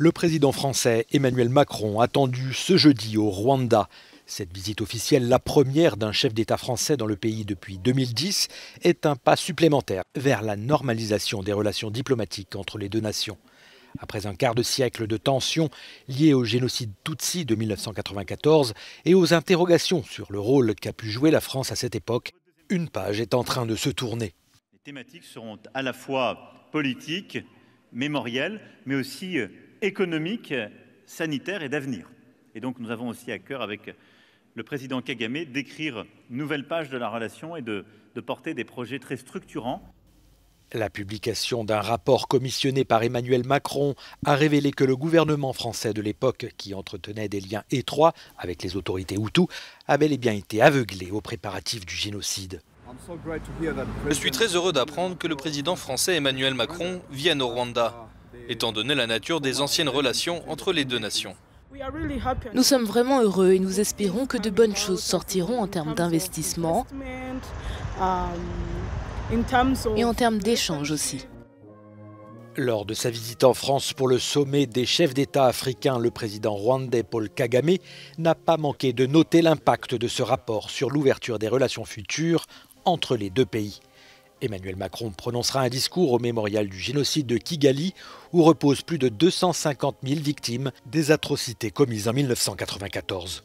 Le président français Emmanuel Macron attendu ce jeudi au Rwanda. Cette visite officielle, la première d'un chef d'État français dans le pays depuis 2010, est un pas supplémentaire vers la normalisation des relations diplomatiques entre les deux nations. Après un quart de siècle de tensions liées au génocide Tutsi de 1994 et aux interrogations sur le rôle qu'a pu jouer la France à cette époque, une page est en train de se tourner. Les thématiques seront à la fois politiques, mémorielles, mais aussi économiques, sanitaires et d'avenir. Et donc nous avons aussi à cœur, avec le président Kagame, d'écrire une nouvelle page de la relation et de porter des projets très structurants. La publication d'un rapport commissionné par Emmanuel Macron a révélé que le gouvernement français de l'époque, qui entretenait des liens étroits avec les autorités hutus, avait bel et bien été aveuglé aux préparatifs du génocide. Je suis très heureux d'apprendre que le président français Emmanuel Macron vienne au Rwanda, étant donné la nature des anciennes relations entre les deux nations. Nous sommes vraiment heureux et nous espérons que de bonnes choses sortiront en termes d'investissement et en termes d'échanges aussi. Lors de sa visite en France pour le sommet des chefs d'État africains, le président rwandais Paul Kagame n'a pas manqué de noter l'impact de ce rapport sur l'ouverture des relations futures entre les deux pays. Emmanuel Macron prononcera un discours au mémorial du génocide de Kigali où reposent plus de 250 000 victimes des atrocités commises en 1994.